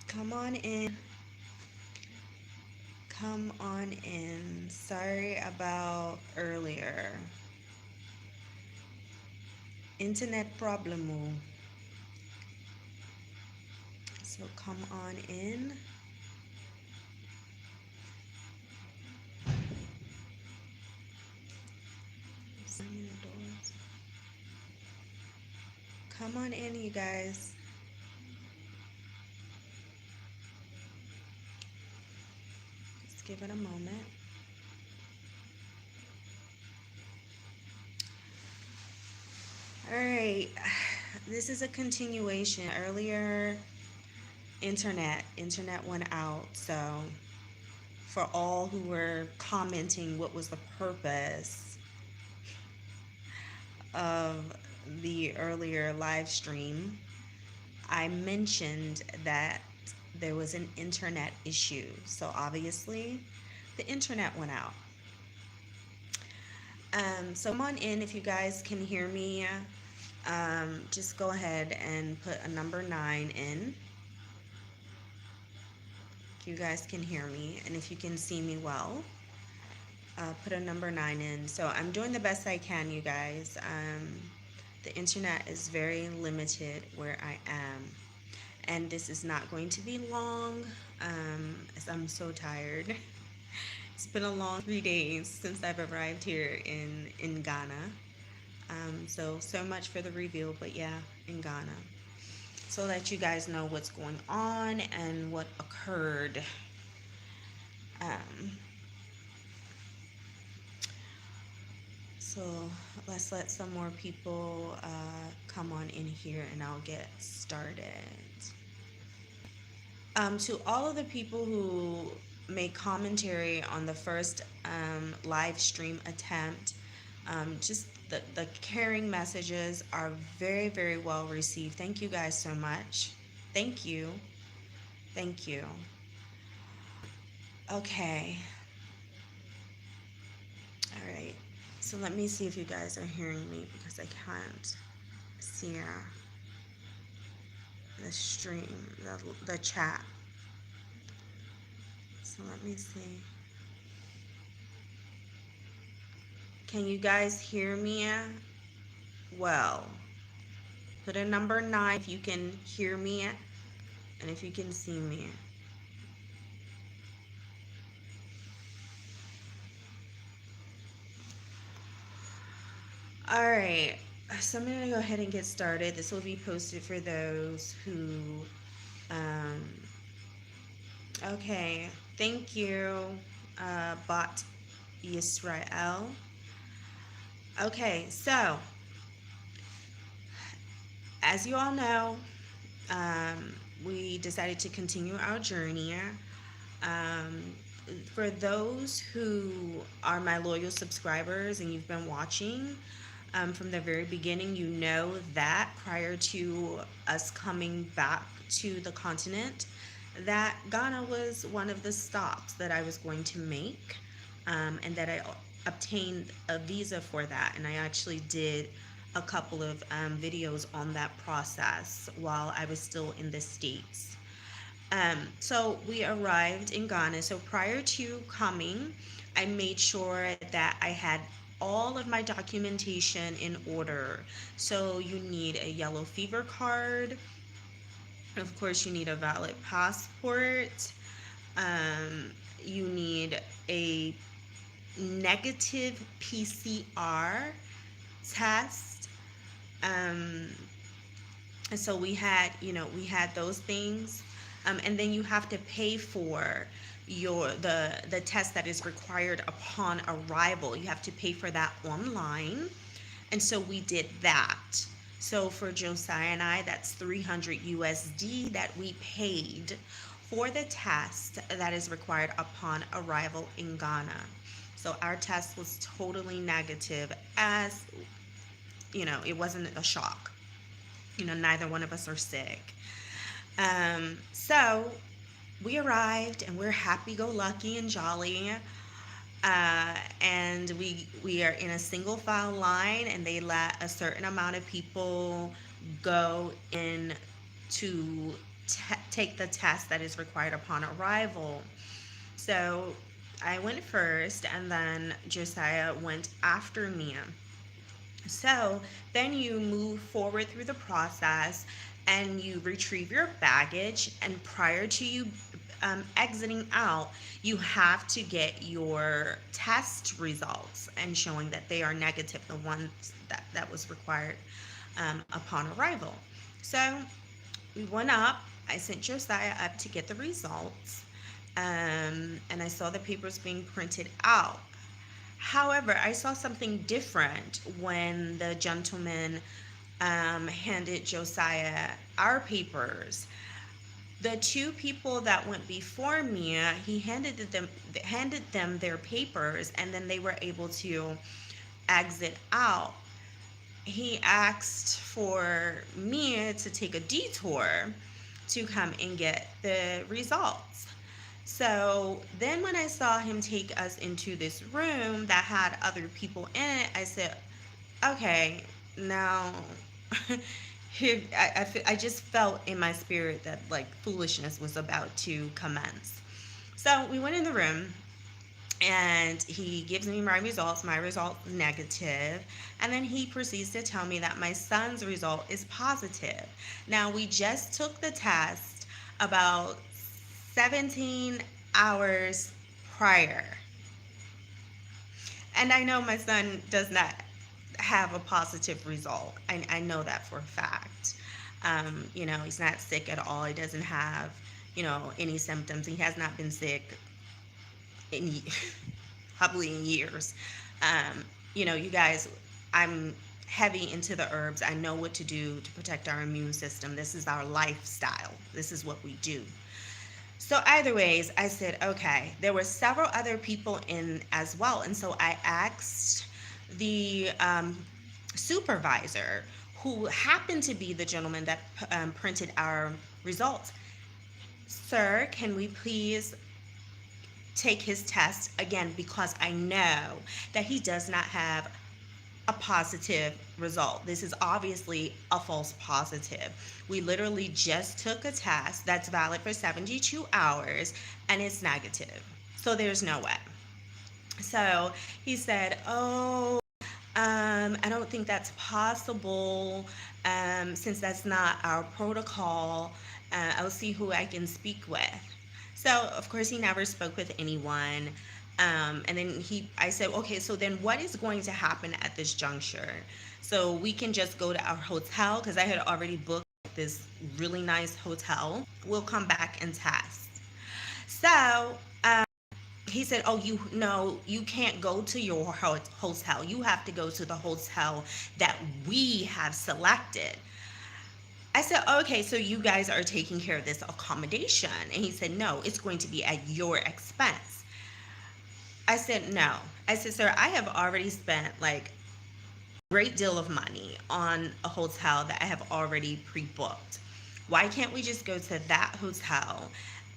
Come on in. Come on in. Sorry about earlier. Internet problem. So come on in. Slamming the doors. Come on in, you guys. Let's give it a moment. All right. This is a continuation. Earlier, internet went out. So for all who were commenting what was the purpose of the earlier live stream, I mentioned that there was an internet issue. So obviously, the internet went out. So come on in if you guys can hear me. Just go ahead and put a number 9 in if you guys can hear me, and if you can see me well. Put a number 9 in. So I'm doing the best I can, you guys. The internet is very limited where I am, and this is not going to be long, as I'm so tired. It's been a long 3 days since I've arrived here in Ghana. So much for the reveal, but yeah, in Ghana. So that you guys know what's going on and what occurred. Um, so let's let some more people come on in here and I'll get started. To all of the people who made commentary on the first live stream attempt, just the caring messages are very, very well received. Thank you guys so much. Thank you. Thank you. Okay. All right. So let me see if you guys are hearing me because I can't see the stream, the chat. So let me see. Can you guys hear me well? Put a number 9 if you can hear me and if you can see me. All right, so I'm gonna go ahead and get started. This will be posted for those who, okay, thank you, Bot Yisrael. Okay, so as you all know, we decided to continue our journey. Um, for those who are my loyal subscribers and you've been watching from the very beginning, you know that prior to us coming back to the continent, that Ghana was one of the stops that I was going to make, and that I obtained a visa for that. And I actually did a couple of videos on that process while I was still in the States. So we arrived in Ghana. So prior to coming, I made sure that I had all of my documentation in order. So you need a yellow fever card. Of course, you need a valid passport. You need a negative PCR test. Um, and so we had those things. And then you have to pay for the test that is required upon arrival. You have to pay for that online, and so we did that. So for Josiah and I, that's 300 USD that we paid for the test that is required upon arrival in Ghana. So our test was totally negative, as it wasn't a shock. Neither one of us are sick. So we arrived and we're happy-go-lucky and jolly. And we are in a single file line, and they let a certain amount of people go in to take the test that is required upon arrival. So I went first, and then Josiah went after me. So then you move forward through the process and you retrieve your baggage. And prior to you exiting out, you have to get your test results and showing that they are negative, the ones that was required upon arrival. So we went up. I sent Josiah up to get the results, and I saw the papers being printed out. However, I saw something different when the gentleman handed Josiah our papers. The two people that went before me, he handed them their papers, and then they were able to exit out. He asked for me to take a detour to come and get the results. So then when I saw him take us into this room that had other people in it, I said, okay, now here I just felt in my spirit that like foolishness was about to commence. So we went in the room, and he gives me my results. My result negative, and then he proceeds to tell me that my son's result is positive. Now we just took the test about 17 hours prior, and I know my son does not have a positive result. I know that for a fact. He's not sick at all. He doesn't have any symptoms. He has not been sick in probably in years. You guys, I'm heavy into the herbs. I know what to do to protect our immune system. This is our lifestyle. This is what we do. So either ways, I said, okay, there were several other people in as well. And so I asked the supervisor, who happened to be the gentleman that printed our results, sir, can we please take his test again, because I know that he does not have a positive result. This is obviously a false positive. We literally just took a test that's valid for 72 hours and it's negative. So there's no way. So he said, oh, I don't think that's possible, since that's not our protocol. I'll see who I can speak with. So of course he never spoke with anyone. And then I said, okay, so then what is going to happen at this juncture? So we can just go to our hotel, because I had already booked this really nice hotel. We'll come back and test. So he said, oh, you can't go to your hotel. You have to go to the hotel that we have selected. I said, okay, so you guys are taking care of this accommodation. And he said, no, it's going to be at your expense. I said, no. I said, sir, I have already spent like a great deal of money on a hotel that I have already pre-booked. Why can't we just go to that hotel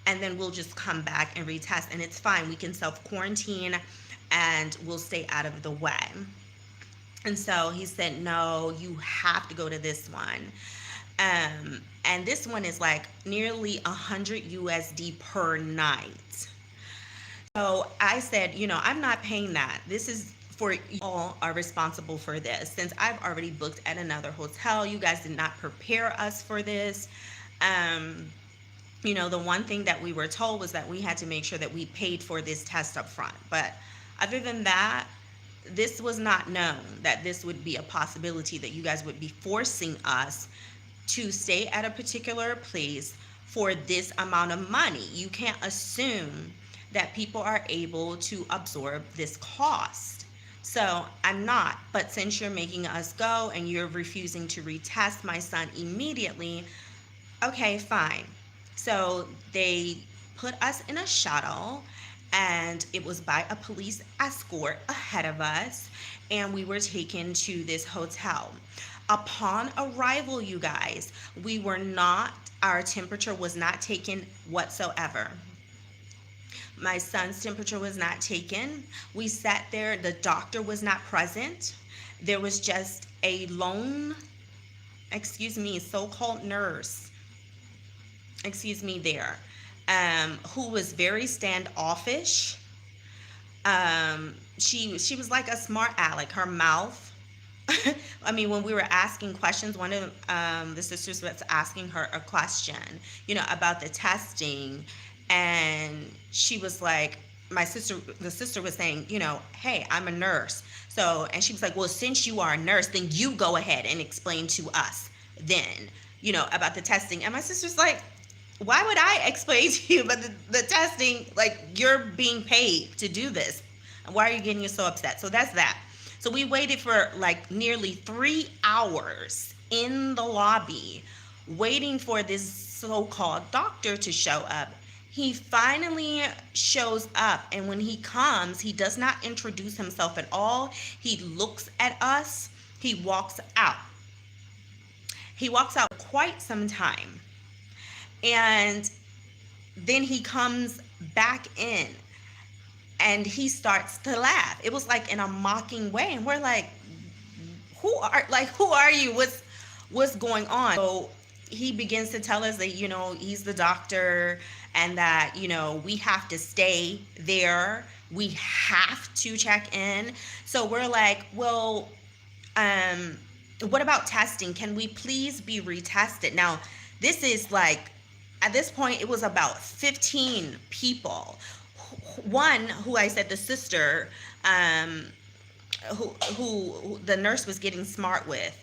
and then we'll just come back and retest, and it's fine. We can self-quarantine and we'll stay out of the way. And so he said, no, you have to go to this one. And this one is like nearly 100 USD per night. So I said, I'm not paying that. This is for you all are responsible for this. Since I've already booked at another hotel, you guys did not prepare us for this. The one thing that we were told was that we had to make sure that we paid for this test up front. But other than that, this was not known that this would be a possibility, that you guys would be forcing us to stay at a particular place for this amount of money. You can't assume that people are able to absorb this cost. So I'm not, but since you're making us go and you're refusing to retest my son immediately, okay, fine. So they put us in a shuttle, and it was by a police escort ahead of us, and we were taken to this hotel. Upon arrival, you guys, our temperature was not taken whatsoever. My son's temperature was not taken. We sat there. The doctor was not present. There was just a lone, so-called nurse there, who was very standoffish. She was like a smart aleck. Her mouth. I mean, when we were asking questions, one of the sisters was asking her a question, about the testing, and she was like, the sister was saying, hey, I'm a nurse. So, and she was like, well, since you are a nurse, then you go ahead and explain to us then, about the testing. And my sister's like, why would I explain to you about the testing? Like, you're being paid to do this. Why are you getting so upset? So that's that. So we waited for like nearly 3 hours in the lobby waiting for this so-called doctor to show up. He finally shows up, and when he comes, he does not introduce himself at all. He looks at us. He walks out. He walks out quite some time. And then he comes back in and he starts to laugh. It was like in a mocking way. And we're like, who are you? What's going on? So he begins to tell us that, he's the doctor and that, we have to stay there. We have to check in. So we're like, well, what about testing? Can we please be retested? Now, this is like, at this point, it was about 15 people. One, who I said, the sister, who the nurse was getting smart with,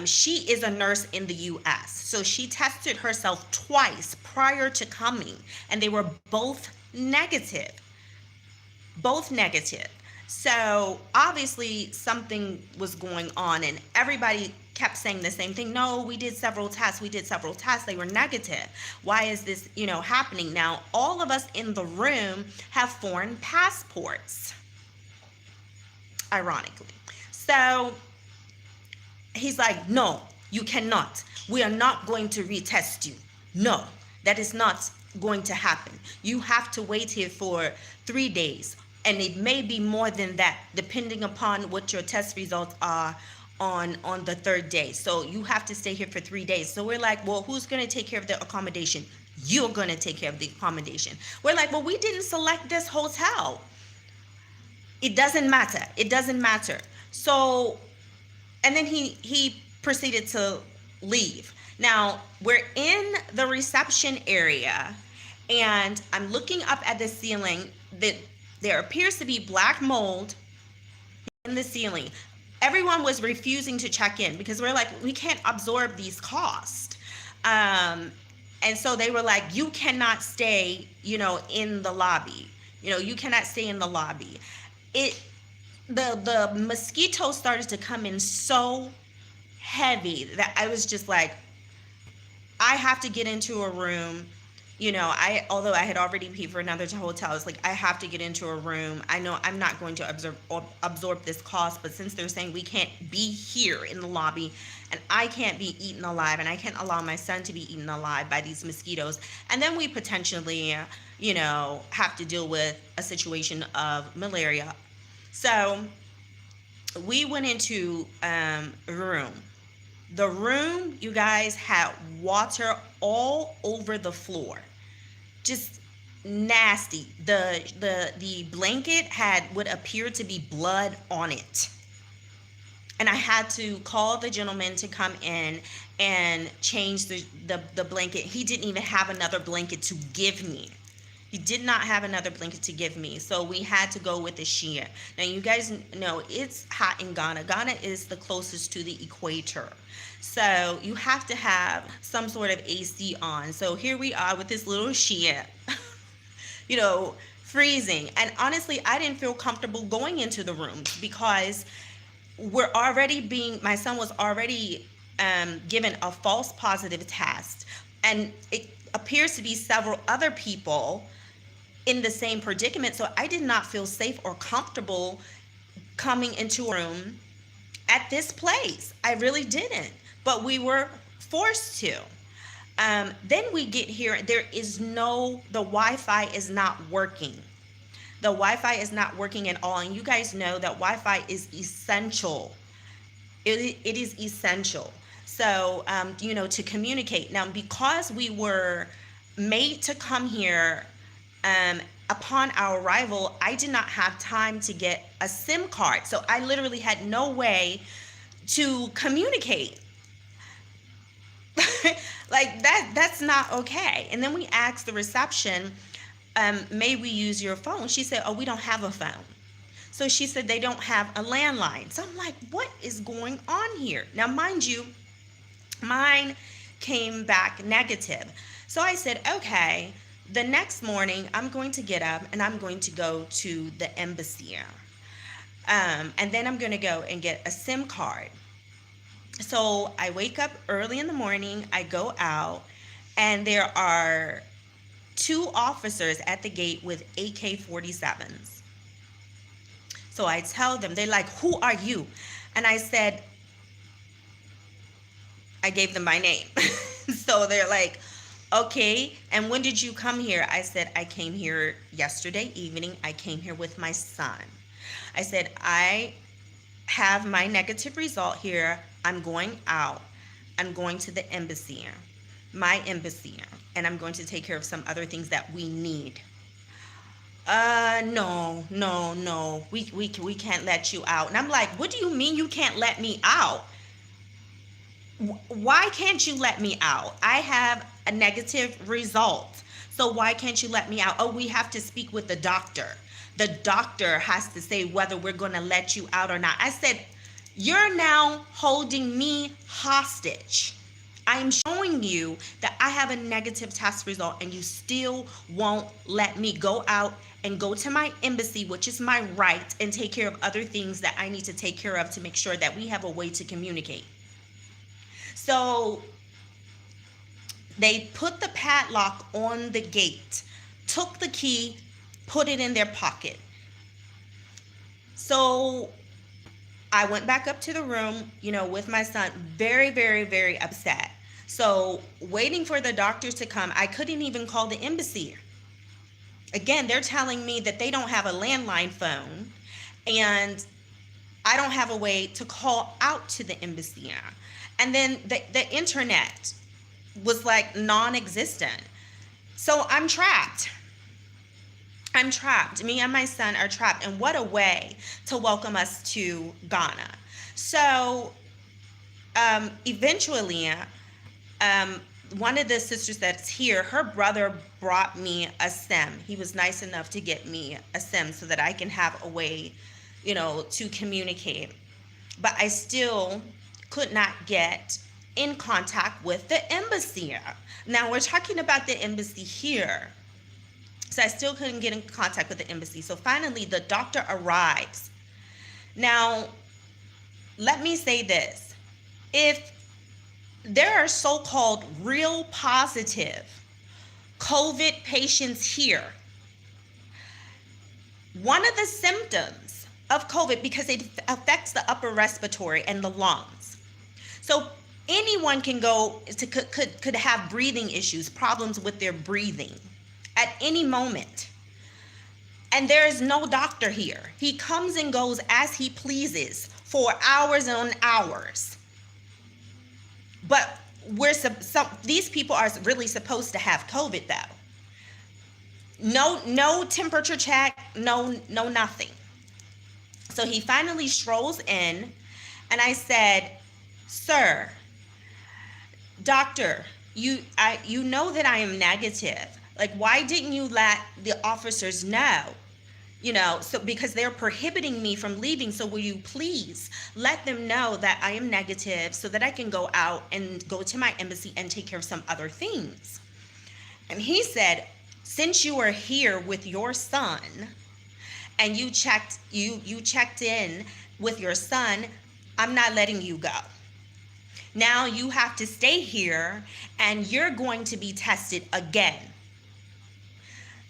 she is a nurse in the U.S. So she tested herself twice prior to coming, and they were both negative. Both negative. So obviously something was going on, and everybody kept saying the same thing. No, we did several tests. They were negative. Why is this, happening? Now, all of us in the room have foreign passports, ironically. So he's like, no, you cannot. We are not going to retest you. No, that is not going to happen. You have to wait here for 3 days. And it may be more than that, depending upon what your test results are on the 3rd day. So you have to stay here for 3 days. So we're like, well, who's going to take care of the accommodation? You're going to take care of the accommodation. We're like, well, we didn't select this hotel. It doesn't matter. So, and then he proceeded to leave. Now, we're in the reception area, and I'm looking up at the ceiling. That there appears to be black mold in the ceiling. Everyone was refusing to check in because we're like, we can't absorb these costs. And so they were like, you cannot stay, in the lobby. You cannot stay in the lobby. The mosquitoes started to come in so heavy that I was just like, I have to get into a room. Although I had already paid for another hotel, I was like, I have to get into a room. I know I'm not going to absorb this cost, but since they're saying we can't be here in the lobby, and I can't be eaten alive, and I can't allow my son to be eaten alive by these mosquitoes, and then we potentially, have to deal with a situation of malaria. So we went into a room. The room, you guys, had water all over the floor. Just nasty. The blanket had what appeared to be blood on it. And I had to call the gentleman to come in and change the blanket. He didn't even have another blanket to give me. He did not have another blanket to give me. So we had to go with the sheet. Now, you guys know it's hot in Ghana. Ghana is the closest to the equator. So you have to have some sort of AC on. So here we are with this little sheet, freezing. And honestly, I didn't feel comfortable going into the rooms because my son was already given a false positive test. And it appears to be several other people in the same predicament. So I did not feel safe or comfortable coming into a room at this place. I really didn't. But we were forced to. Then we get here. The Wi-Fi is not working. The Wi-Fi is not working at all. And you guys know that Wi-Fi is essential. It is essential. So So, to communicate. Now, because we were made to come here, upon our arrival, I did not have time to get a SIM card. So I literally had no way to communicate. Like that's not okay. And then we asked the reception, may we use your phone? She said, oh, we don't have a phone. So she said they don't have a landline. So I'm like, what is going on here? Now, mind you, mine came back negative. So I said, okay, the next morning I'm going to get up and I'm going to go to the embassy. And then I'm going to go and get a SIM card. So I wake up early in the morning, I go out, and there are 2 officers at the gate with AK-47s. So I tell them, they're like, who are you? And I said, I gave them my name. So they're like, okay, and when did you come here? I said, I came here yesterday evening. I came here with my son. I said, I have my negative result here. I'm going out. I'm going to the embassy, my embassy, and I'm going to take care of some other things that we need. No, we can't let you out. And I'm like, what do you mean you can't let me out? Why can't you let me out? I have a negative result. So why can't you let me out? Oh, we have to speak with the doctor. The doctor has to say whether we're going to let you out or not. I said, you're now holding me hostage. I'm showing you that I have a negative test result and you still won't let me go out and go to my embassy, which is my right, and take care of other things that I need to take care of to make sure that we have a way to communicate. So they put the padlock on the gate, took the key, put it in their pocket. So I went back up to the room, with my son, very, very, very upset. So waiting for the doctors to come, I couldn't even call the embassy. Again, they're telling me that they don't have a landline phone and I don't have a way to call out to the embassy. And then the internet was like non-existent. So I'm trapped. Me and my son are trapped. And what a way to welcome us to Ghana. So eventually, one of the sisters that's here, her brother brought me a SIM. He was nice enough to get me a SIM so that I can have a way, to communicate. But I still could not get in contact with the embassy. Now we're talking about the embassy here. So I still couldn't get in contact with the embassy. So finally the doctor arrives. Now, let me say this. If there are so-called real positive COVID patients here, one of the symptoms of COVID, because it affects the upper respiratory and the lungs. So anyone can could have breathing issues, problems with their breathing at any moment. And there is no doctor here. He comes and goes as he pleases for hours on hours. But these people are really supposed to have COVID though. No temperature check, no nothing. So he finally strolls in and I said, sir, doctor, you know that I am negative. Like, why didn't you let the officers know? So because they're prohibiting me from leaving. So will you please let them know that I am negative so that I can go out and go to my embassy and take care of some other things? And he said, since you are here with your son and you checked in with your son, I'm not letting you go. Now you have to stay here and you're going to be tested again.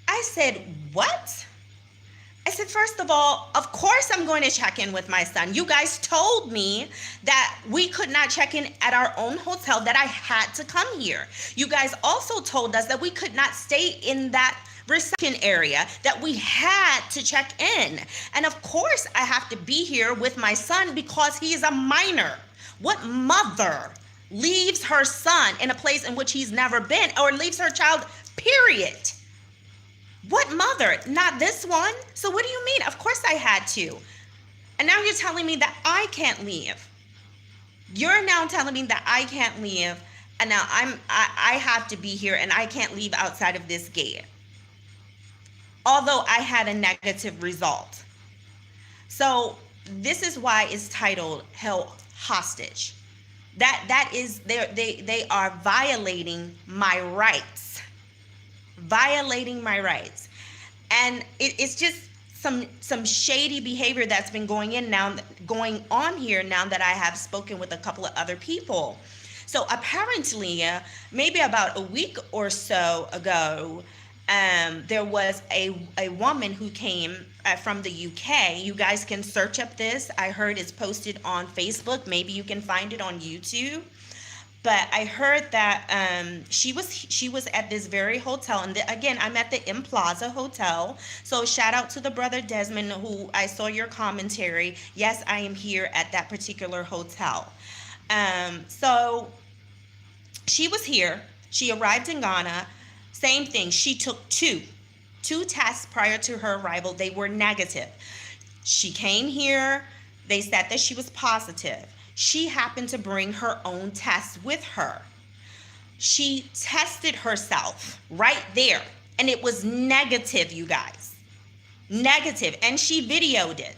I said, what? I said, first of all, of course I'm going to check in with my son. You guys told me that we could not check in at our own hotel, that I had to come here. You guys also told us that we could not stay in that reception area, that we had to check in. And of course I have to be here with my son because he is a minor. What mother leaves her son in a place in which he's never been, or leaves her child, period. What mother? Not this one. So what do you mean? Of course I had to. And now you're telling me that I can't leave. You're now telling me that I can't leave, and now I have to be here, and I can't leave outside of this gate, although I had a negative result. So this is why it's titled held hostage. That is, they are violating my rights. Violating my rights. And it's just some shady behavior that's been going on here now that I have spoken with a couple of other people. So apparently, maybe about a week or so ago, there was a woman who came from the UK. You guys can search up this. I heard it's posted on Facebook. Maybe you can find it on YouTube. But I heard that she was at this very hotel, and again, I'm at the M Plaza Hotel. So shout out to the brother Desmond, who I saw your commentary. Yes, I am here at that particular hotel. So she was here. She arrived in Ghana. Same thing. She took two tests prior to her arrival. They were negative. She came here. They said that she was positive. She happened to bring her own test with her. She tested herself right there, and it was negative, you guys. Negative, and she videoed it.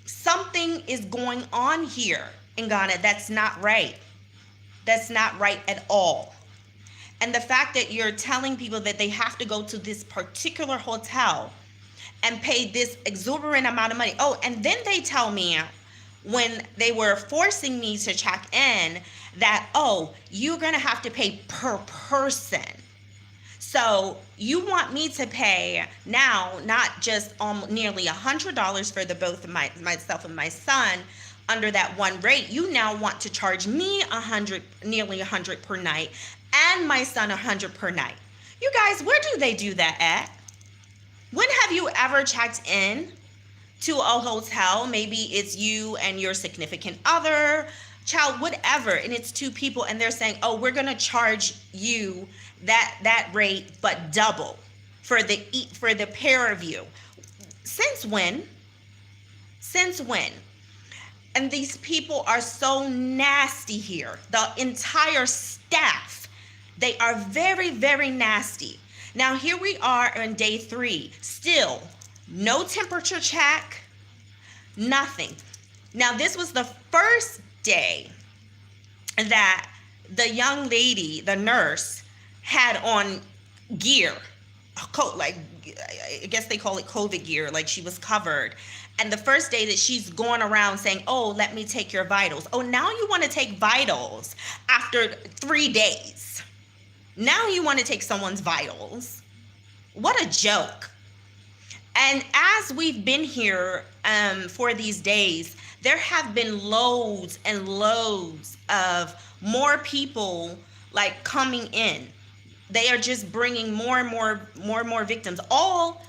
Something is going on here in Ghana that's not right. That's not right at all. And the fact that you're telling people that they have to go to this particular hotel and pay this exorbitant amount of money. Oh, and then they tell me, when they were forcing me to check in, that, oh, you're going to have to pay per person. So you want me to pay now not just nearly $100 for the both of myself and my son under that one rate. You now want to charge me nearly $100 per night, and my son $100 per night. You guys, where do they do that at? When have you ever checked in to a hotel? Maybe it's you and your significant other, child, whatever, and it's two people, and they're saying, oh, we're going to charge you that rate, but double for the pair of you. Since when? And these people are so nasty here. The entire staff, they are very, very nasty. Now, here we are on day 3. Still, no temperature check, nothing. Now, this was the first day that the young lady, the nurse, had on gear, a coat, like, I guess they call it COVID gear, like she was covered. And the first day that she's going around saying, oh, let me take your vitals. Oh, now you want to take vitals after 3 days. Now you want to take someone's vitals. What a joke. And as we've been here for these days, there have been loads and loads of more people like coming in. They are just bringing more and more victims. All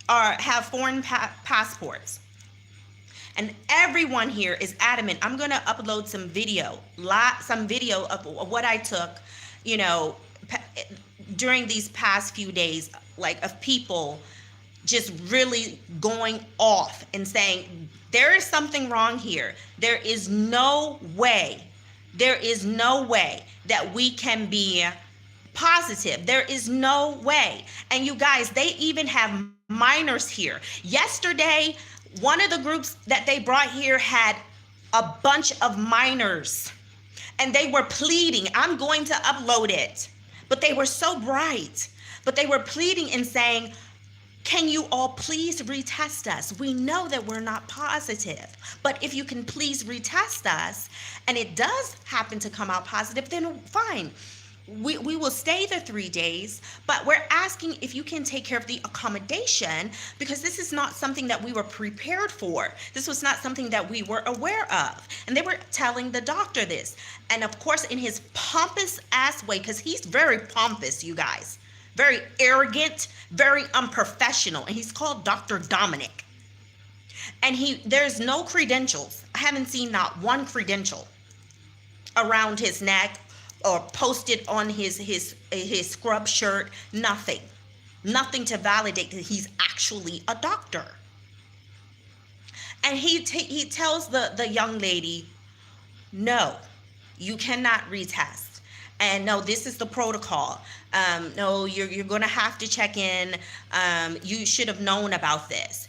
have foreign passports. And everyone here is adamant. I'm going to upload some video of what I took, during these past few days, like, of people just really going off and saying, there is something wrong here. There is no way that we can be positive. There is no way. And you guys, they even have minors here. Yesterday, one of the groups that they brought here had a bunch of minors, and they were pleading. I'm going to upload it. But they were so bright. But they were pleading and saying, can you all please retest us? We know that we're not positive, but if you can please retest us, and it does happen to come out positive, then fine. We will stay the 3 days, but we're asking if you can take care of the accommodation, because this is not something that we were prepared for. This was not something that we were aware of. And they were telling the doctor this. And of course, in his pompous ass way, because he's very pompous, you guys, very arrogant, very unprofessional. And he's called Dr. Dominic. And there's no credentials. I haven't seen not one credential. around his neck or posted on his scrub shirt. Nothing to validate that he's actually a doctor. And he tells the young lady, no, you cannot retest. And no, this is the protocol. No, you're going to have to check in. You should have known about this.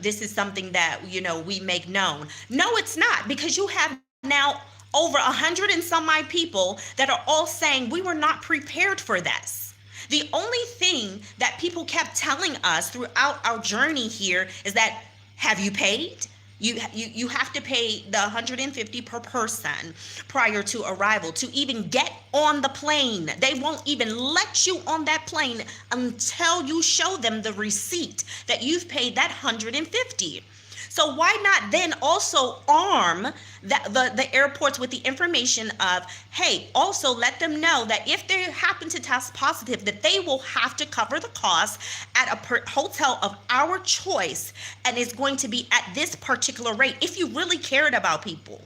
This is something that, we make known. No, it's not, because you have now over 100 and some odd people that are all saying we were not prepared for this. The only thing that people kept telling us throughout our journey here is that, have you paid? You have to pay the $150 per person prior to arrival to even get on the plane. They won't even let you on that plane until you show them the receipt that you've paid that $150. So why not then also arm the airports with the information of, hey, also let them know that if they happen to test positive, that they will have to cover the cost at a hotel of our choice, and it's going to be at this particular rate. If you really cared about people,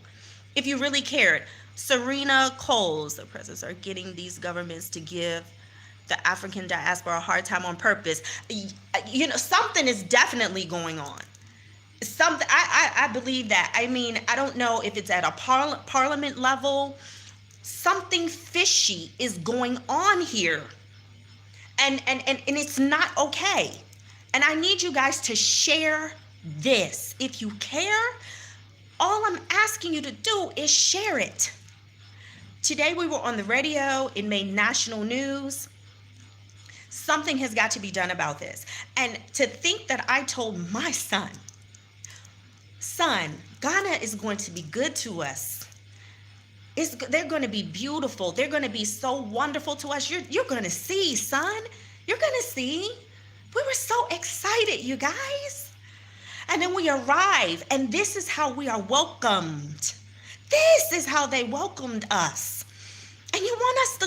if you really cared. Serena Coles, the presidents are getting these governments to give the African diaspora a hard time on purpose. Something is definitely going on. Something, I believe that. I mean, I don't know if it's at a parliament level. Something fishy is going on here, and it's not okay. And I need you guys to share this. If you care, all I'm asking you to do is share it. Today we were on the radio. It made national news. Something has got to be done about this. And to think that I told my son, Ghana is going to be good to us. They're going to be beautiful. They're going to be so wonderful to us. You're going to see, son. You're going to see. We were so excited, you guys. And then we arrive, and this is how we are welcomed. This is how they welcomed us. And you want us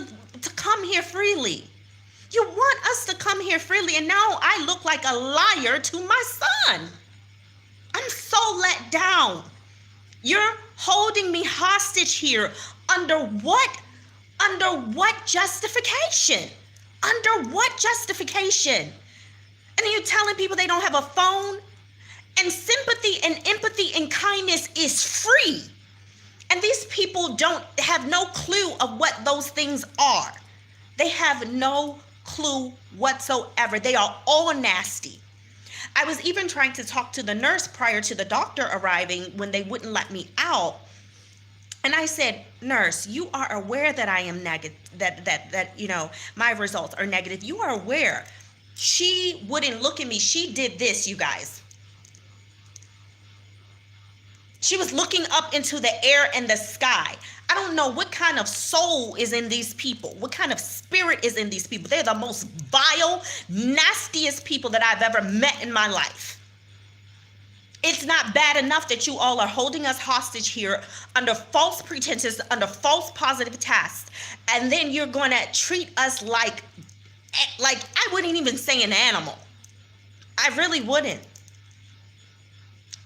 to come here freely. You want us to come here freely. And now I look like a liar to my son. I'm so let down. You're holding me hostage here. Under what? Under what justification? Under what justification? And then you're telling people they don't have a phone? And sympathy and empathy and kindness is free. And these people don't have no clue of what those things are. They have no clue whatsoever. They are all nasty. I was even trying to talk to the nurse prior to the doctor arriving when they wouldn't let me out. And I said, nurse, you are aware that I am negative, that my results are negative. You are aware. She wouldn't look at me. She did this, you guys. She was looking up into the air and the sky. I don't know what kind of soul is in these people. What kind of spirit is in these people. They're the most vile, nastiest people that I've ever met in my life. It's not bad enough that you all are holding us hostage here under false pretenses, under false positive tests. And then you're going to treat us like I wouldn't even say an animal. I really wouldn't.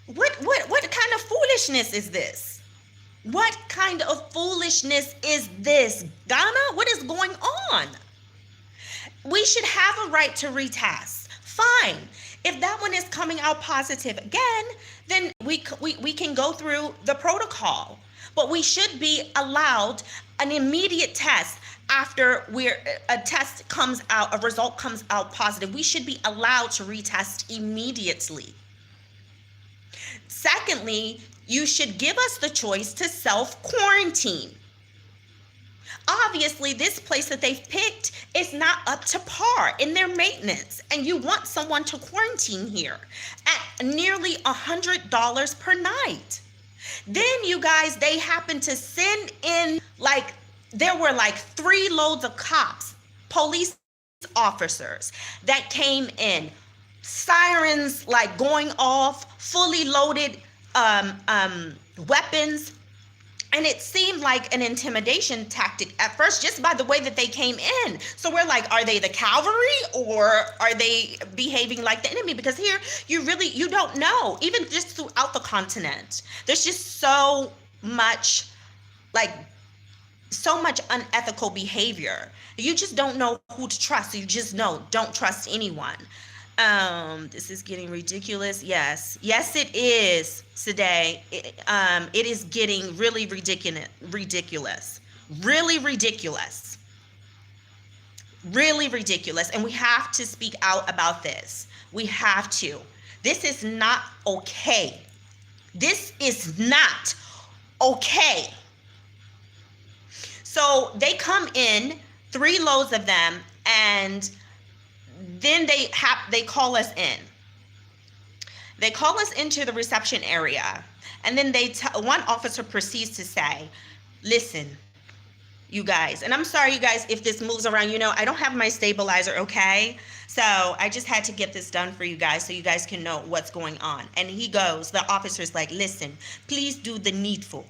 What kind of foolishness is this? What kind of foolishness is this? Ghana, what is going on? We should have a right to retest. Fine. If that one is coming out positive again, then we can go through the protocol. But we should be allowed an immediate test after a test comes out, a result comes out positive. We should be allowed to retest immediately. Secondly, you should give us the choice to self-quarantine. Obviously, this place that they've picked is not up to par in their maintenance, and you want someone to quarantine here at nearly $100 per night. Then, you guys, they happen to send in, there were 3 loads of cops, police officers that came in, sirens going off, fully loaded weapons. And it seemed like an intimidation tactic at first, just by the way that they came in. So we're like, are they the cavalry or are they behaving like the enemy? Because here, you don't know. Even just throughout the continent, there's just so much so much unethical behavior. You just don't know who to trust. You just know, don't trust anyone. This is getting ridiculous. Yes, it is today. It is getting really ridiculous, really ridiculous, really ridiculous. And we have to speak out about this. We have to. This is not okay. This is not okay. So they come in, 3 loads of them, and then they call us in. They call us into the reception area, and then one officer proceeds to say, "Listen, you guys," and I'm sorry, you guys, if this moves around. I don't have my stabilizer, okay? So I just had to get this done for you guys so you guys can know what's going on. And the officer's like, "Listen, please do the needful.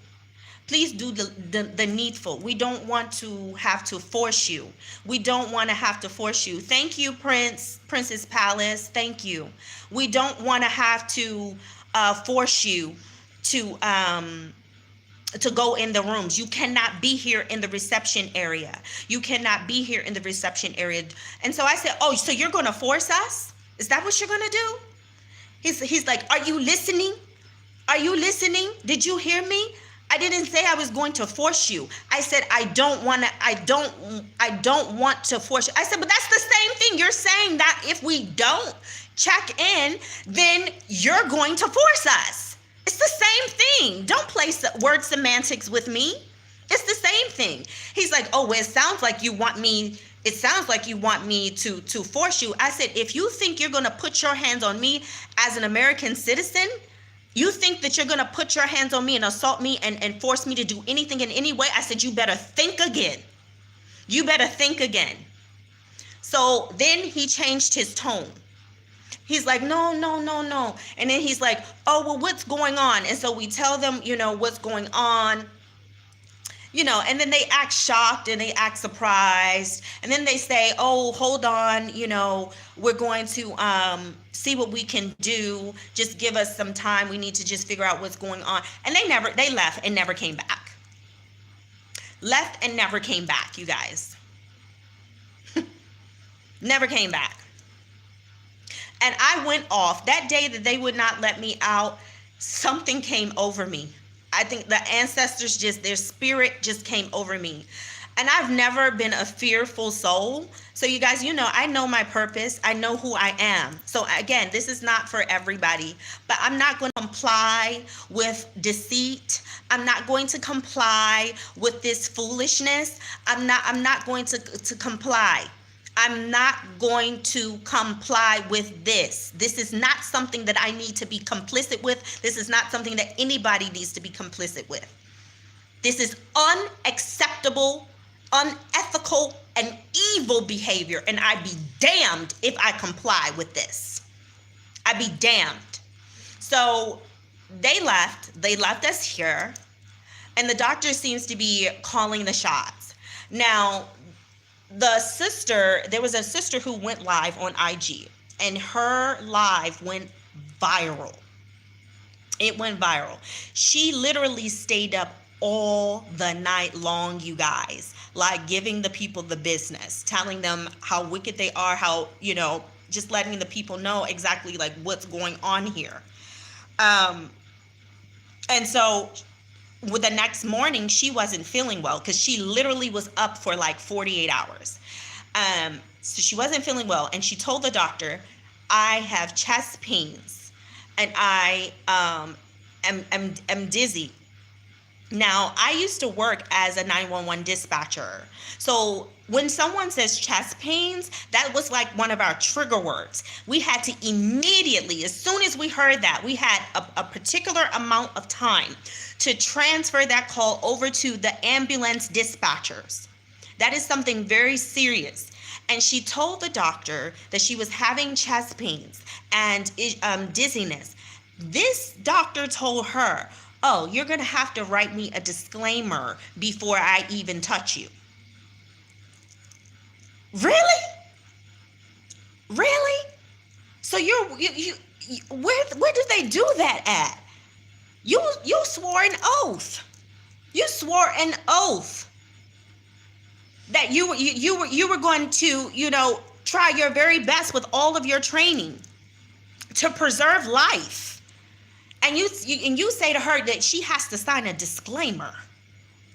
Please do the needful. We don't want to have to force you. We don't want to have to force you." Thank you, Princess Palace. Thank you. We don't want to have to force you to go in the rooms. You cannot be here in the reception area. You cannot be here in the reception area. And so I said, "Oh, so you're going to force us? Is that what you're going to do?" He's like, "Are you listening? Are you listening? Did you hear me? I didn't say I was going to force you. I said I don't want to force you." I said, "But that's the same thing. You're saying that if we don't check in, then you're going to force us. It's the same thing. Don't play word semantics with me. It's the same thing." He's like, "Oh, well, it sounds like you want me to force you." I said, "If you think you're going to put your hands on me as an American citizen, you think that you're going to put your hands on me and assault me and force me to do anything in any way," I said, "you better think again. You better think again." So then he changed his tone. He's like, "No, no, no, no." And then he's like, "Oh, well, what's going on?" And so we tell them, what's going on. And then they act shocked and they act surprised. And then they say, "Oh, hold on, we're going to see what we can do. Just give us some time. We need to just figure out what's going on." And they left and never came back. Left and never came back, you guys. Never came back. And I went off. That day that they would not let me out, something came over me. I think the ancestors their spirit just came over me. And I've never been a fearful soul. So you guys, I know my purpose. I know who I am. So again, this is not for everybody. But I'm not going to comply with deceit. I'm not going to comply with this foolishness. I'm not going to comply. I'm not going to comply with this. This is not something that I need to be complicit with. This is not something that anybody needs to be complicit with. This is unacceptable, unethical, and evil behavior. And I'd be damned if I comply with this. I'd be damned. So they left. They left us here. And the doctor seems to be calling the shots. Now, there was a sister who went live on IG, and her live went viral. It went viral. She literally stayed up all the night long, you guys, like giving the people the business, telling them how wicked they are, how, just letting the people know exactly like what's going on here. And so with the next morning, she wasn't feeling well because she literally was up for like 48 hours. So she wasn't feeling well, and she told the doctor, "I have chest pains and I am dizzy." Now, I used to work as a 911 dispatcher. So when someone says chest pains, that was like one of our trigger words. We had to immediately, as soon as we heard that, we had a particular amount of time to transfer that call over to the ambulance dispatchers. That is something very serious. And she told the doctor that she was having chest pains and dizziness. This doctor told her, "Oh, you're going to have to write me a disclaimer before I even touch you." Really? Really? So where did they do that at? You swore an oath. You swore an oath that you were going to, try your very best with all of your training to preserve life. And you say to her that she has to sign a disclaimer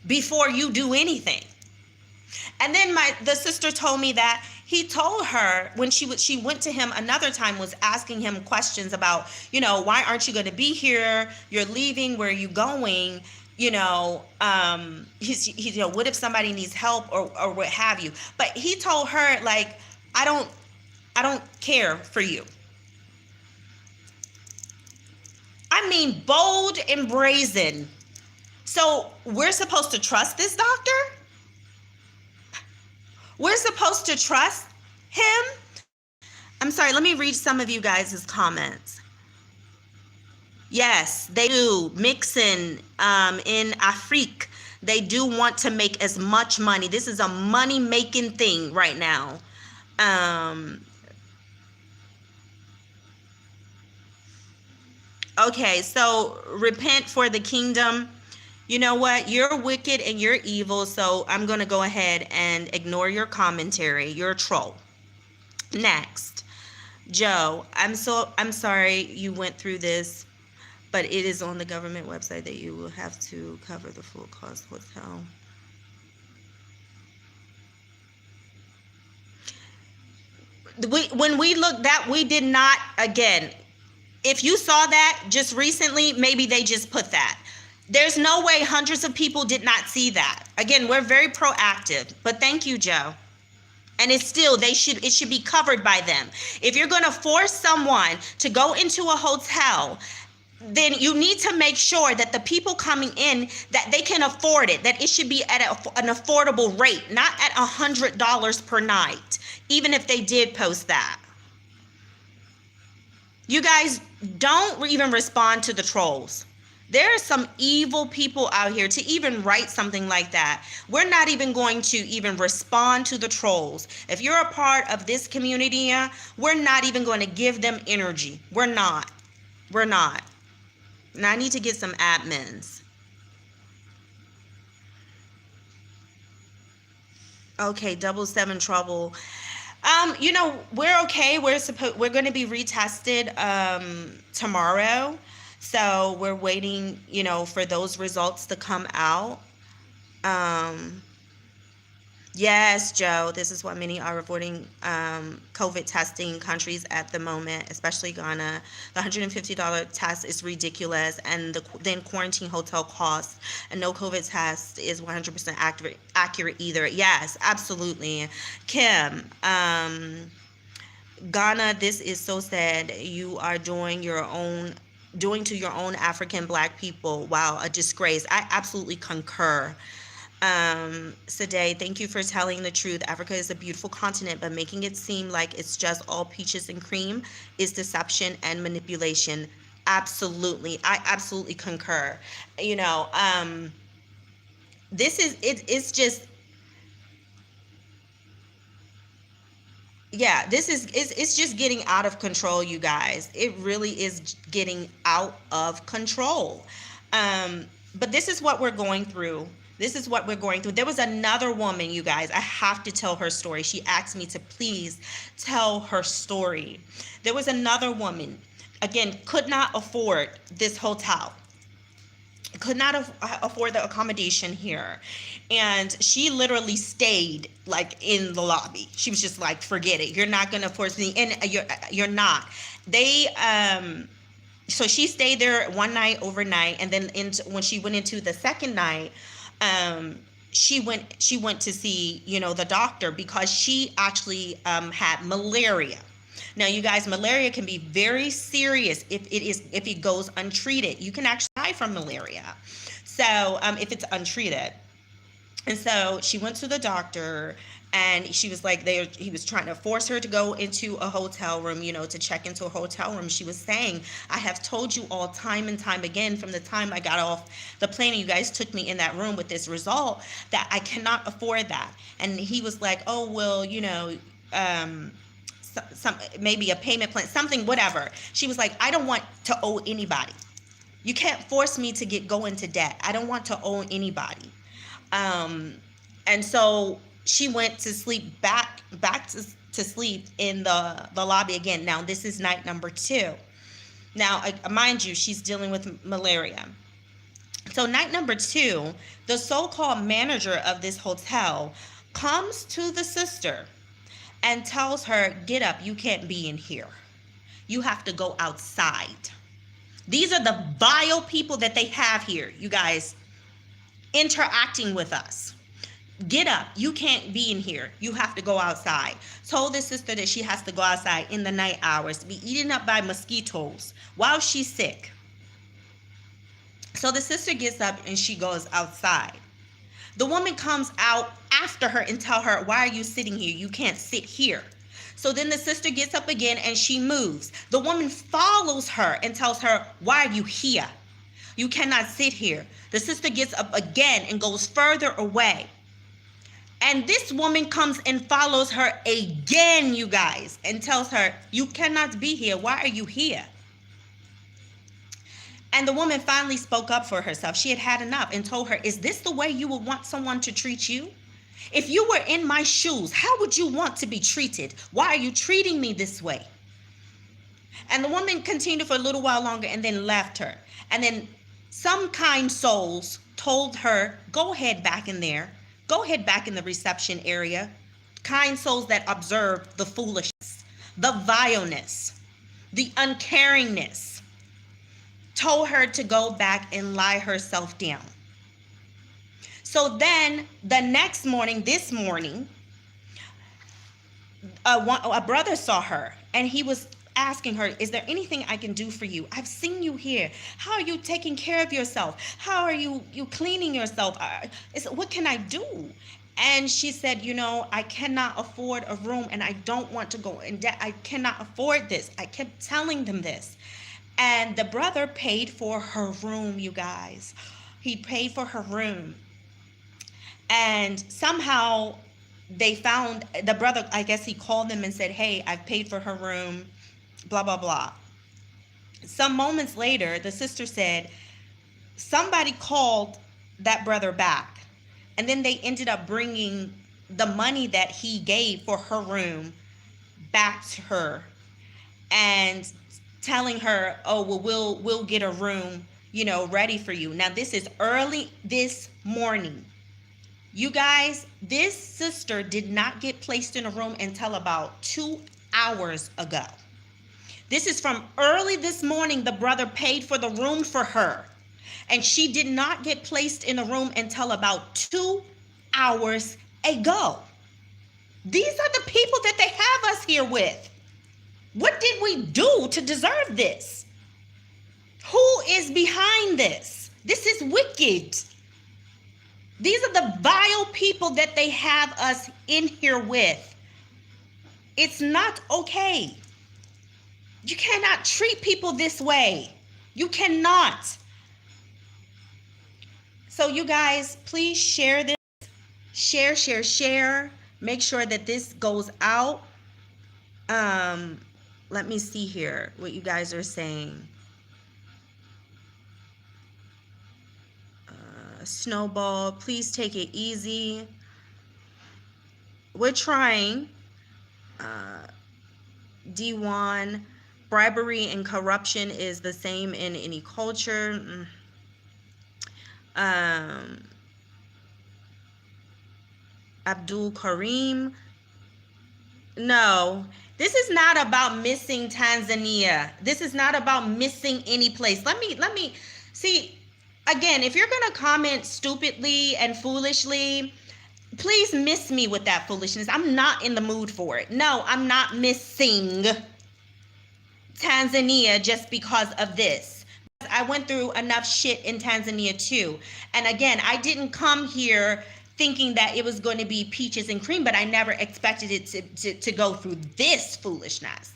before you do anything. And then the sister told me that he told her when she went to him another time, was asking him questions about, why aren't you going to be here? You're leaving. Where are you going? He's what if somebody needs help or what have you? But he told her, like, I don't care for you. I mean, bold and brazen. So we're supposed to trust this doctor? We're supposed to trust him? I'm sorry, let me read some of you guys' comments. Yes, they do. Mixing in Afrique, they do want to make as much money. This is a money-making thing right now. Okay, so repent for the kingdom. You know what? You're wicked and you're evil, so I'm going to go ahead and ignore your commentary. You're a troll. Next. Joe, I'm sorry you went through this, but it is on the government website that you will have to cover the full cost hotel. When we looked that, we did not, again, if you saw that just recently, maybe they just put that. There's no way hundreds of people did not see that. Again, we're very proactive, but thank you, Joe. And it should be covered by them. If you're going to force someone to go into a hotel, then you need to make sure that the people coming in, that they can afford it, that it should be at an affordable rate, not at $100 per night, even if they did post that. You guys don't even respond to the trolls. There are some evil people out here to even write something like that. We're not even going to even respond to the trolls. If you're a part of this community, we're not even going to give them energy. We're not. And I need to get some admins. Okay, 7 trouble. We're okay. We're going to be retested tomorrow. So we're waiting, for those results to come out. Yes, Joe, this is why many are avoiding COVID testing countries at the moment, especially Ghana. The $150 test is ridiculous, and then quarantine hotel costs, and no COVID test is 100% accurate either. Yes, absolutely. Kim, Ghana, this is so sad. You are doing to your own African Black people. Wow, a disgrace. I absolutely concur. Sade, thank you for telling the truth. Africa is a beautiful continent, but making it seem like it's just all peaches and cream is deception and manipulation. Absolutely. I absolutely concur. It's just, yeah, it's just getting out of control, you guys. It really is getting out of control. But this is what we're going through. There was another woman, you guys. I have to tell her story. She asked me to please tell her story. There was another woman, again, could not afford this hotel. Could not afford the accommodation here, and she literally stayed like in the lobby. She was just like, forget it, you're not gonna force me, and you're not. So she stayed there one night overnight, and then when she went into the second night, she went to see the doctor, because she actually had malaria. Now, you guys, malaria can be very serious if it goes untreated. You can actually die from malaria. So if it's untreated. And so she went to the doctor, and she was like, he was trying to force her to go into a hotel room, to check into a hotel room. She was saying, I have told you all time and time again, from the time I got off the plane and you guys took me in that room with this result, that I cannot afford that. And he was like, oh, well, some maybe a payment plan, something, whatever. She was like, I don't want to owe anybody. You can't force me to go into debt. I don't want to owe anybody. And so she went to sleep back to sleep in the lobby again. Now this is night number 2. Now, mind you, she's dealing with malaria. So night number 2, the so-called manager of this hotel comes to the sister and tells her, get up, you can't be in here. You have to go outside. These are the vile people that they have here, you guys, interacting with us. Get up, you can't be in here. You have to go outside. Told the sister that she has to go outside in the night hours to be eaten up by mosquitoes while she's sick. So the sister gets up and she goes outside. The woman comes out after her and tell her, why are you sitting here? You can't sit here. So then the sister gets up again and she moves. The woman follows her and tells her, why are you here? You cannot sit here. The sister gets up again and goes further away. And this woman comes and follows her again, you guys, and tells her, you cannot be here. Why are you here? And the woman finally spoke up for herself. She had had enough and told her, is this the way you would want someone to treat you? If you were in my shoes, how would you want to be treated? Why are you treating me this way? And the woman continued for a little while longer and then left her. And then some kind souls told her, go ahead back in there. Go ahead back in the reception area. Kind souls that observed the foolishness, the vileness, the uncaringness, told her to go back and lie herself down. So then the next morning, this morning, a brother saw her and he was asking her, is there anything I can do for you? I've seen you here. How are you taking care of yourself? How are you cleaning yourself? What can I do? And she said, you know, I cannot afford a room and I don't want to go in debt. I cannot afford this. I kept telling them this. And the brother paid for her room, you guys. He paid for her room. And somehow they found, the brother, I guess he called them and said, hey, I've paid for her room, blah, blah, blah. Some moments later, the sister said, somebody called that brother back. And then they ended up bringing the money that he gave for her room back to her and telling her, oh, well, we'll get a room, you know, ready for you. Now, this is early this morning. You guys, this sister did not get placed in a room until about 2 hours ago. This is from early this morning. The brother paid for the room for her. And she did not get placed in a room until about 2 hours ago. These are the people that they have us here with. What did we do to deserve this? Who is behind this? This is wicked. These are the vile people that they have us in here with. It's not okay. You cannot treat people this way. You cannot. So you guys, please share this. Share. Make sure that this goes out. Let me see here what you guys are saying. Snowball, please take it easy. We're trying. D1, bribery and corruption is the same in any culture. Abdul Karim, no, this is not about missing Tanzania. This is not about missing any place. Let me see. Again, if you're going to comment stupidly and foolishly, please miss me with that foolishness. I'm not in the mood for it. No, I'm not missing Tanzania just because of this. I went through enough shit in Tanzania too. And again, I didn't come here thinking that it was going to be peaches and cream, but I never expected it to go through this foolishness.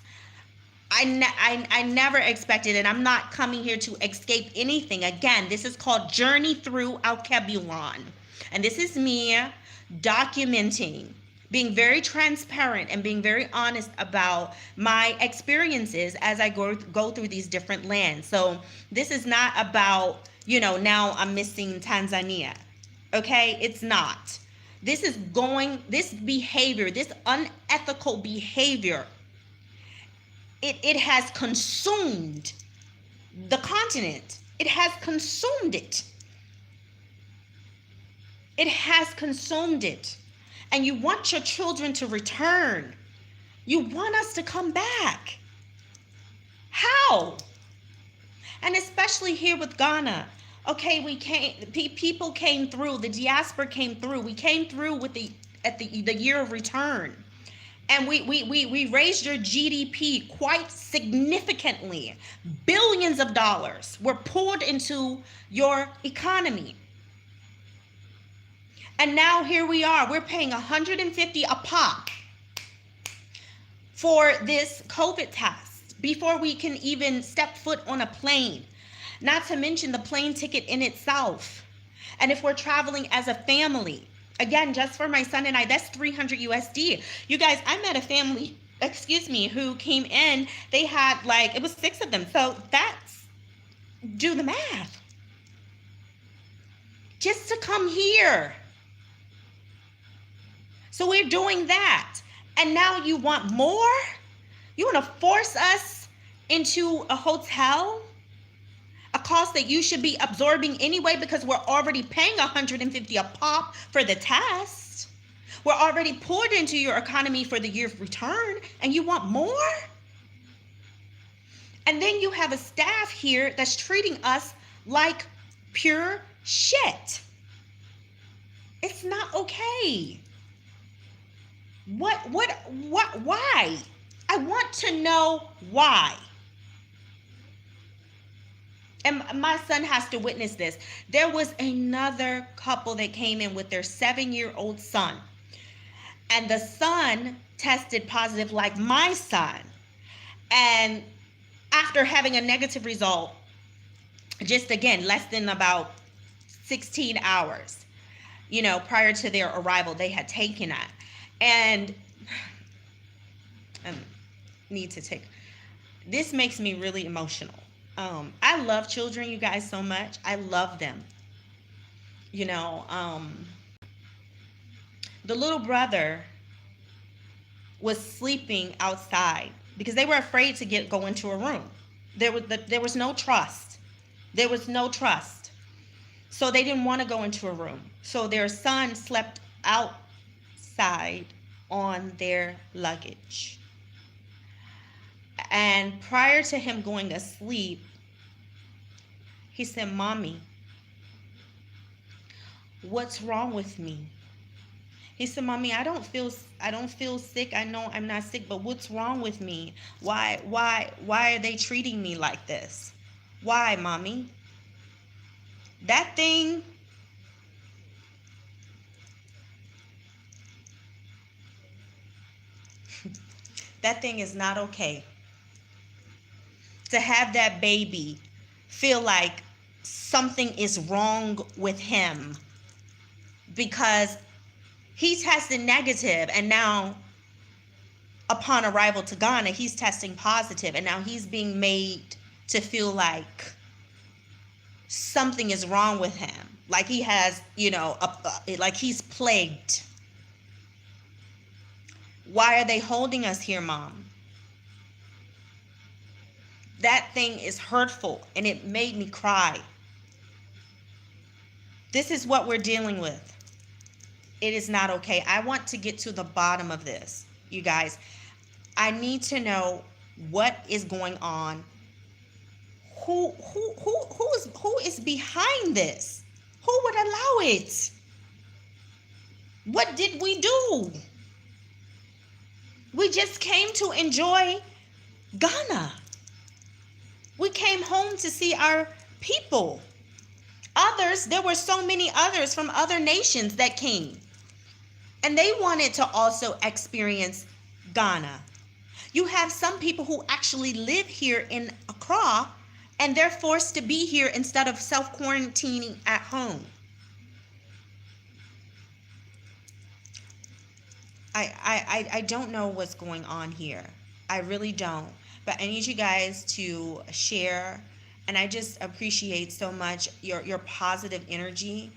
I never expected it. I'm not coming here to escape anything. Again, this is called Journey Through Alkebulan. And this is me documenting, being very transparent and being very honest about my experiences as I go through these different lands. So this is not about, you know, now I'm missing Tanzania. Okay? It's not. This behavior, this unethical behavior, it has consumed the continent. It has consumed it. It has consumed it. And you want your children to return. You want us to come back. How? And especially here with Ghana. Okay, people came through, the diaspora came through. We came through with the year of return. And we raised your GDP quite significantly. Billions of dollars were poured into your economy. And now here we are. We're paying $150 a pop for this COVID test before we can even step foot on a plane. Not to mention the plane ticket in itself. And if we're traveling as a family, again, just for my son and I, that's 300 USD. You guys, I met a family, who came in. They had it was 6 of them. So that's, do the math. Just to come here. So we're doing that. And now you want more? You want to force us into a hotel? A cost that you should be absorbing anyway, because we're already paying $150 a pop for the test. We're already poured into your economy for the year of return, and you want more? And then you have a staff here that's treating us like pure shit. It's not okay. What, why? I want to know why. And my son has to witness this. There was another couple that came in with their 7-year-old son. And the son tested positive like my son. And after having a negative result, just again, less than about 16 hours, prior to their arrival, they had taken it. And this makes me really emotional. I love children, you guys, so much. I love them. The little brother was sleeping outside because they were afraid to go into a room. There was no trust. There was no trust. So they didn't want to go into a room. So their son slept outside on their luggage. And prior to him going to sleep, he said, "Mommy, what's wrong with me?" He said, "Mommy, I don't feel sick. I know I'm not sick, but what's wrong with me? Why are they treating me like this? Why, Mommy?" That thing, is not okay. To have that baby feel like something is wrong with him because he tested negative, and now upon arrival to Ghana, he's testing positive, and now he's being made to feel like something is wrong with him, like he has, like he's plagued. Why are they holding us here, Mom? That thing is hurtful, and it made me cry. This is what we're dealing with. It is not okay. I want to get to the bottom of this, you guys. I need to know what is going on. Who is behind this? Who would allow it? What did we do? We just came to enjoy Ghana. We came home to see our people. There were so many others from other nations that came. And they wanted to also experience Ghana. You have some people who actually live here in Accra, and they're forced to be here instead of self-quarantining at home. I don't know what's going on here. I really don't. But I need you guys to share, and I just appreciate so much your positive energy.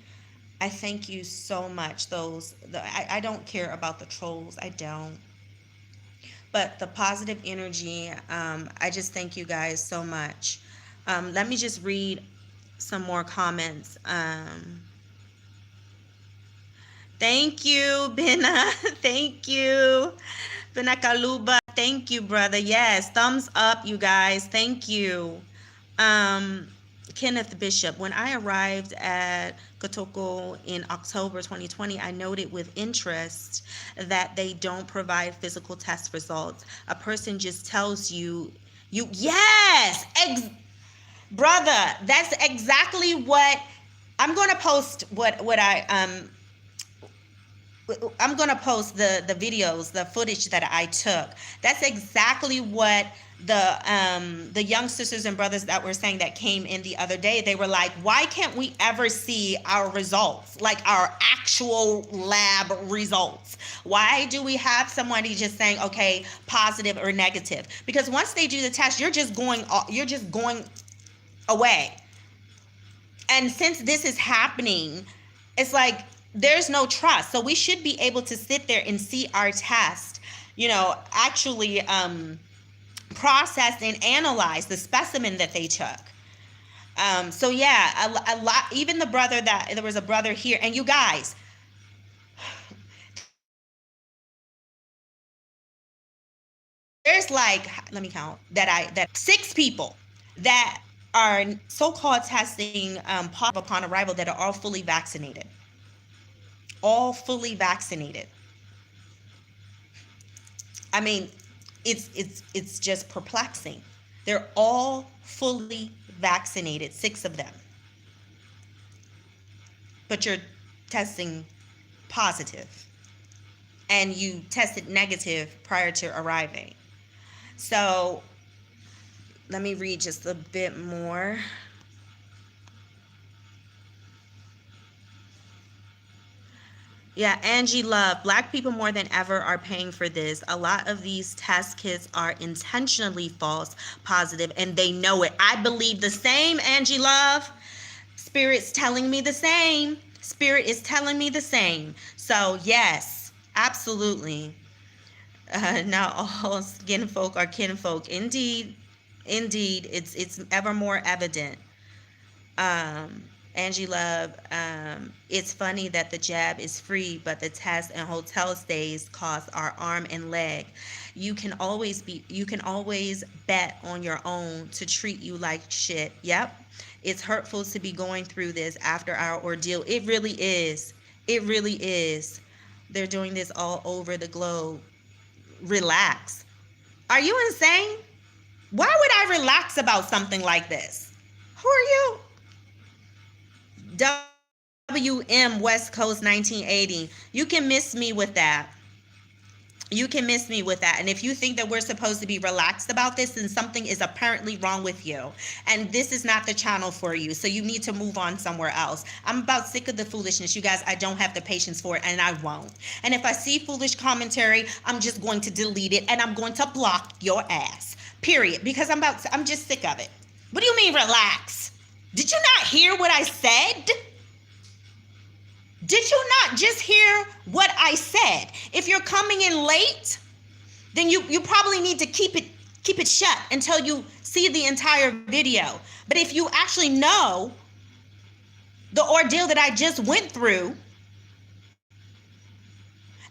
I thank you so much. I don't care about the trolls. I don't. But the positive energy, I just thank you guys so much. Let me just read some more comments. Thank you, Bina. Thank you. Bina Kaluba. Thank you, brother. Yes, thumbs up, you guys. Thank you. Um, Kenneth Bishop, when I arrived at Kotoko in October 2020, I noted with interest that they don't provide physical test results. A person just tells yes, brother, that's exactly what I'm going to post. I'm gonna post the videos, the footage that I took. That's exactly what the young sisters and brothers that were saying that came in the other day. They were like, why can't we ever see our results, like our actual lab results? Why do we have somebody just saying, okay, positive or negative? Because once they do the test, you're just going away. And since this is happening, it's like there's no trust. So we should be able to sit there and see our test, actually process and analyze the specimen that they took. So yeah, a lot. Even there was a brother here, and you guys, there's like, let me count that 6 people that are so-called testing positive upon arrival that are all fully vaccinated. All fully vaccinated. I mean, it's just perplexing. They're all fully vaccinated, 6 of them. But you're testing positive, and you tested negative prior to arriving. So let me read just a bit more. Yeah, Angie Love. Black people more than ever are paying for this. A lot of these test kits are intentionally false positive, and they know it. I believe the same, Angie Love. Spirit's telling me the same. Spirit is telling me the same. So yes, absolutely. Not all skin folk are kinfolk. Indeed, it's ever more evident. Angie Love, it's funny that the jab is free, but the test and hotel stays cost our arm and leg. You can always bet on your own to treat you like shit. Yep. It's hurtful to be going through this after our ordeal. It really is. It really is. They're doing this all over the globe. Relax. Are you insane? Why would I relax about something like this? Who are you? WM West Coast 1980. You can miss me with that. You can miss me with that. And if you think that we're supposed to be relaxed about this, then something is apparently wrong with you. And this is not the channel for you. So you need to move on somewhere else. I'm about sick of the foolishness. You guys, I don't have the patience for it, and I won't. And if I see foolish commentary, I'm just going to delete it, and I'm going to block your ass. Period. Because I'm just sick of it. What do you mean relax? Did you not hear what I said? Did you not just hear what I said? If you're coming in late, then you probably need to keep it shut until you see the entire video. But if you actually know the ordeal that I just went through,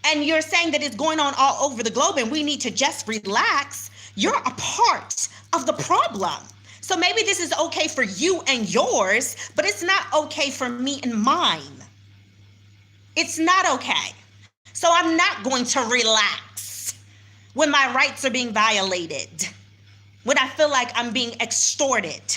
and you're saying that it's going on all over the globe and we need to just relax, you're a part of the problem. So maybe this is okay for you and yours, but it's not okay for me and mine. It's not okay. So I'm not going to relax when my rights are being violated, when I feel like I'm being extorted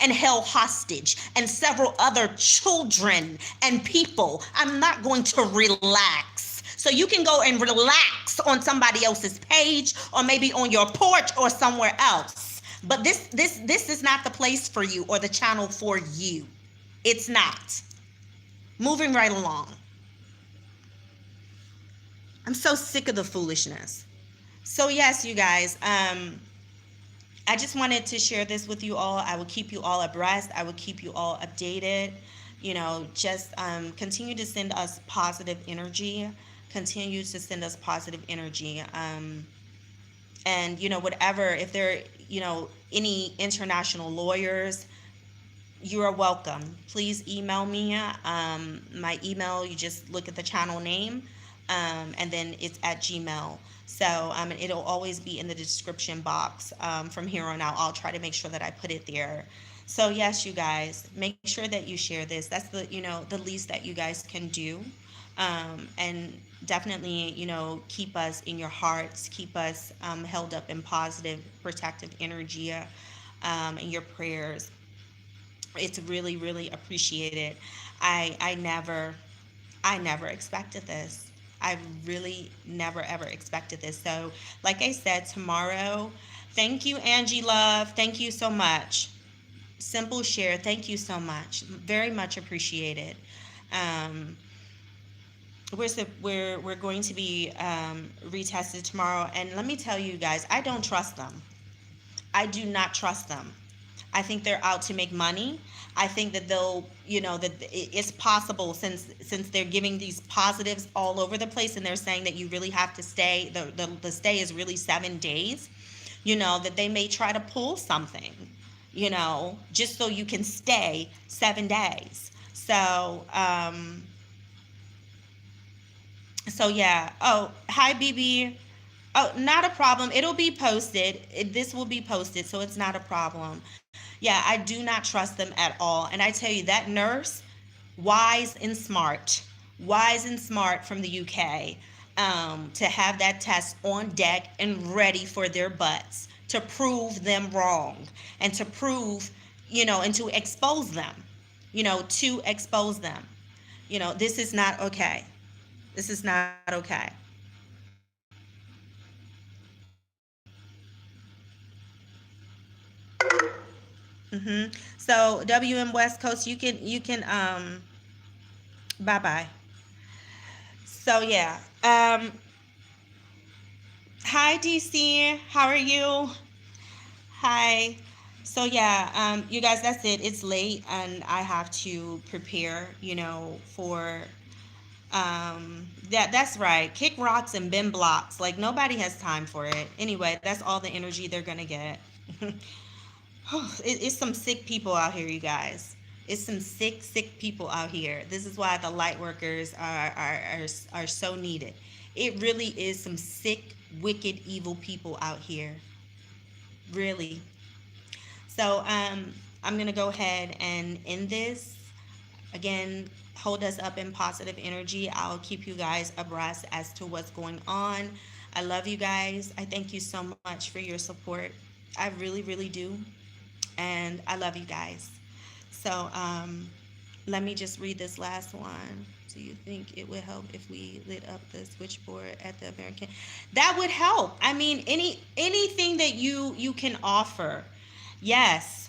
and held hostage, and several other children and people. I'm not going to relax. So you can go and relax on somebody else's page, or maybe on your porch or somewhere else. But this is not the place for you or the channel for you. It's not. Moving right along. I'm so sick of the foolishness. So yes, you guys, I just wanted to share this with you all. I will keep you all abreast. I will keep you all updated. Just continue to send us positive energy. Continue to send us positive energy. And, whatever, if there, any international lawyers, you are welcome. Please email me. My email, you just look at the channel name, and then it's at Gmail. So and it'll always be in the description box. From here on out, I'll try to make sure that I put it there. So yes, you guys, make sure that you share this. That's the least that you guys can do. And definitely, keep us in your hearts, keep us held up in positive, protective energy, in your prayers. It's really, really appreciated. I never expected this. I really never ever expected this. So, like I said, tomorrow, thank you, Angie Love. Thank you so much. Simple share. Thank you so much. Very much appreciated. Um, we're going to be retested tomorrow, and let me tell you guys, I don't trust them. I do not trust them. I think they're out to make money. I think that they'll, that it's possible, since they're giving these positives all over the place, and they're saying that you really have to stay. The stay is really 7 days. That they may try to pull something, just so you can stay 7 days. So yeah. Oh, hi, BB. Oh, not a problem. It'll be posted. This will be posted, so it's not a problem. Yeah, I do not trust them at all. And I tell you, that nurse, wise and smart from the UK, to have that test on deck and ready for their butts to prove them wrong, and to prove, and to expose them, This is not okay. This is not okay. So WM West Coast, you can bye bye. So yeah. Hi DC, how are you? Hi. So yeah, you guys, that's it. It's late, and I have to prepare, for that's right. Kick rocks and bend blocks. Like, nobody has time for it. Anyway, that's all the energy they're gonna get. It's some sick people out here, you guys. It's some sick people out here. This is why the light workers are so needed. It really is some sick, wicked, evil people out here. Really. So I'm gonna go ahead and end this. Again, hold us up in positive energy. I'll keep you guys abreast as to what's going on. I love you guys. I thank you so much for your support. I really, really do. And I love you guys. So let me just read this last one. Do you think it would help if we lit up the switchboard at the American? That would help. I mean, anything that you can offer. Yes.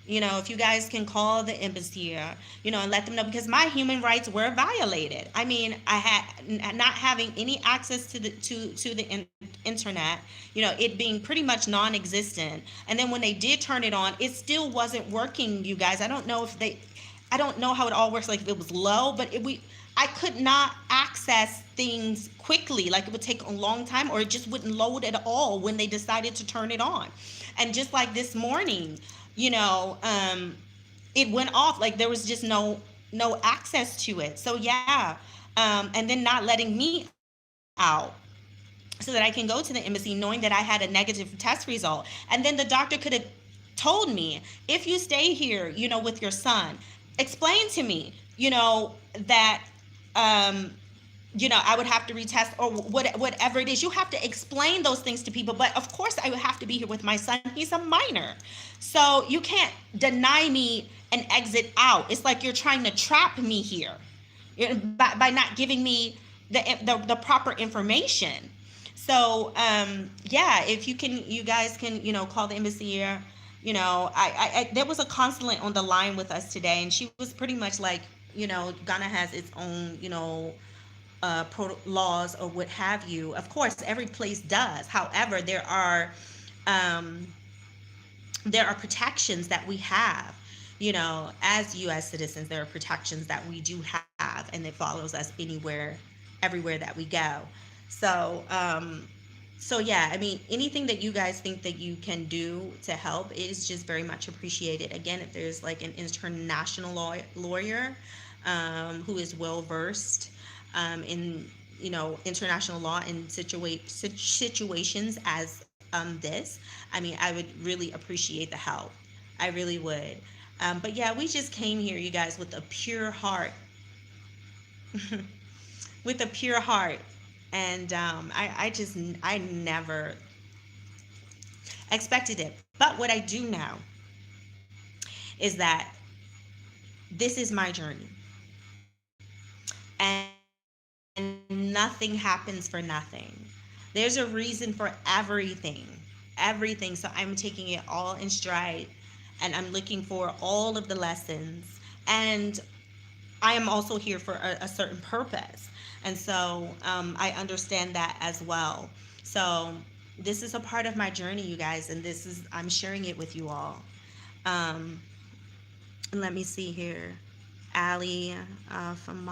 If you guys can call the embassy, and let them know, because my human rights were violated. I mean, I had not having any access to the internet, it being pretty much non-existent. And then when they did turn it on, it still wasn't working, you guys. I don't know how it all works, like if it was low, but I could not access things quickly. Like, it would take a long time, or it just wouldn't load at all when they decided to turn it on. And just like this morning, it went off. Like, there was just no access to it. So yeah. And then not letting me out so that I can go to the embassy, knowing that I had a negative test result. And then the doctor could have told me, if you stay here, with your son, explain to me, that I would have to retest, or whatever it is. You have to explain those things to people. But of course, I would have to be here with my son. He's a minor. So you can't deny me an exit out. It's like you're trying to trap me here, by not giving me the proper information. So yeah, if you guys can, call the embassy here. There was a consulate on the line with us today, and she was pretty much like, Ghana has its own, laws or what have you. Of course, every place does. However, there are protections that we have, as U.S. citizens, there are protections that we do have, and it follows us anywhere, everywhere that we go. So, yeah, I mean, anything that you guys think that you can do to help is just very much appreciated. Again, if there's like an international lawyer who is well versed in international law and situations as this, I mean, I would really appreciate the help. I really would. But yeah, we just came here, you guys, with a pure heart, with a pure heart, and I never expected it. But what I do know is that this is my journey, and nothing happens for nothing. There's a reason for everything. So I'm taking it all in stride, and I'm looking for all of the lessons. And I am also here for a certain purpose. And so I understand that as well. So this is a part of my journey, you guys, and I'm sharing it with you all. Um, and let me see here. Allie from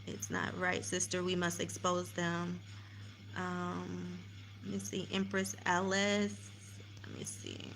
it's not right, sister. We must expose them. Let me see. Empress Ellis. Let me see.